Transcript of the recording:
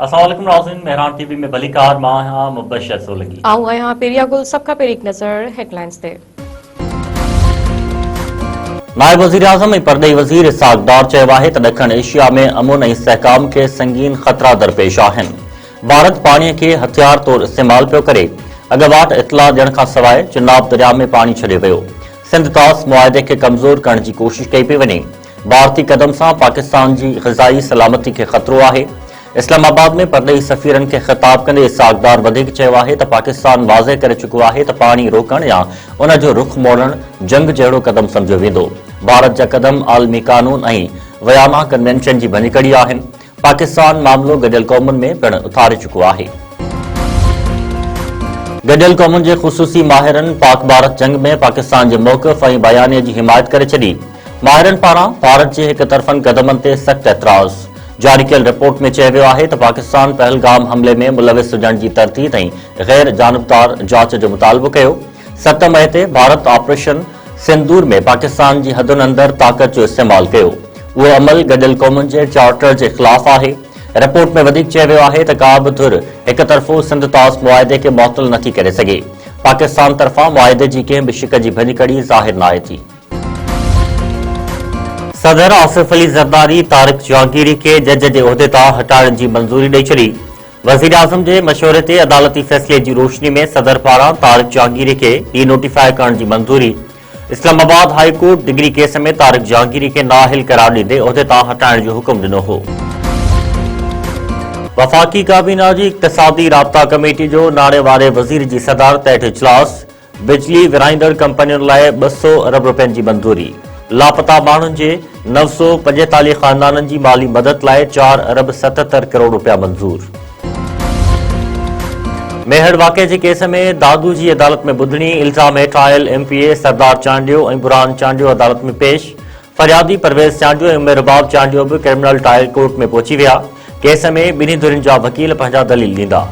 अस्सलाम वालेकुम नाज़रीन, मेहरान टीवी में भलीकार मां हां मुबशर सोलंकी। आऊं आहियां पेरिया गुल। सब खां पहिरीं नज़र हेडलाइंस ते। नायब वज़ीर आज़म ऐं परॾेही वज़ीर इसहाक़ डार चयो आहे त ॾखण एशिया में अमन ऐं इस्तेहकाम खे संगीन ख़तरा दरपेश आहिनि। भारत पाणीअ खे हथियार तौरु इस्तेमाल पियो करे। अॻुवाट इतला ॾियण खां सवाइ चिनाब दरिया में पाणी छॾियो वियो। सिंध तास मुआहिदे खे कमज़ोर करण जी कोशिश कई पई वञे। भारतीय कदम सां पाकिस्तान जी ग़िज़ाई सलामती खे ख़तरो आहे। इस्लामाबाद में परॾेही सफ़ीरनि खे ख़िताब कंदे इसहाक़ डार वधीक चयो आहे त पाकिस्तान वाज़े करे चुको आहे त पाणी रोकण या उन जो रुख मोड़णु जंग जहिड़ो कदम सम्झियो वेंदो। भारत जा कदम आलमी कानून ऐं वयाना कन्वेंशन जी भञकड़ी आहिनि। पाकिस्तान मामिलो गॾियल क़ौमुनि में पिणु उथारे चुको आहे। गॾियल क़ौमुनि जे ख़ुसूसी माहिरनि पाक भारत जंग में पाकिस्तान जे मौक़िफ़ ऐं बयानीअ जी हिमायत करे छॾी। माहिरनि पारां भारत जे हिक तरफ़नि क़दमनि ते सख़्तु एतिराज़। जारी कयल रिपोर्ट में चयो वियो आहे त पाकिस्तान पहलगाम हमले में मुलविस हुजण जी तरतीब ऐं गैर जानिबदार जांच जो मुतालबो कयो। 7 मई ते भारत ऑपरेशन सिंदूर में पाकिस्तान जी हदुनि अंदरि ताक़त जो इस्तेमाल कयो। उहो अमल गॾियल क़ौमुनि जे चार्टर जे ख़िलाफ़ आहे। रिपोर्ट में वधीक चयो वियो आहे त का बि धुर हिक तरफ़ो सिंध तास मुआहिदे खे मुअत्तल नथी करे सघे। पाकिस्तान तरफ़ां मुआहिदे जी कंहिं बि शिक जी भञकड़ी ज़ाहिर न आहे थी। सदर आसिफ अली ज़रदारी तारिक जहांगीरी खे जज जे उहिदे तां हटाइण जी मंज़ूरी ॾेई छॾी। वज़ीर आज़म जे मशवरे ते अदालती फ़ैसिले जी रोशनी में सदर पारां तारिक जहांगीरी खे ई नोटिफाई करण जी मंज़ूरी। Islamabad high court degree case में तारिक जहांगीरी खे नाअहल करार ॾींदे उहिदे तां हटाइण जो हुकुम ॾिनो हो। वफ़ाक़ी काबीना जी इक़्तिसादी राब्ता कमेटी जो नाणे वारे वज़ीर जी सदारत हेठि इजलास। बिजली विराईंदड़ कंपनियुनि लाइ 200 अरब रुपयनि जी मंज़ूरी। लापता माण्हुनि जे 945 ख़ानदाननि जी माली मदद लाइ 4 अरब 77 करोड़ रुपया मंज़ूर। मेहड़ वाक़े जे केस में दादू जी अदालत में ॿुधणी। इल्ज़ाम हेठि आयल MPA सरदार चांडियो ऐं बुरहान चांडियो अदालत में पेश। फरियादी परवेज़ चांडियो ऐं उमेर बाब चांडियो बि क्रिमिनल ट्रायल कोर्ट में पहुची विया। केस में ॿिन्ही धुरियुनि जा वकील पंहिंजा दलील ॾींदा।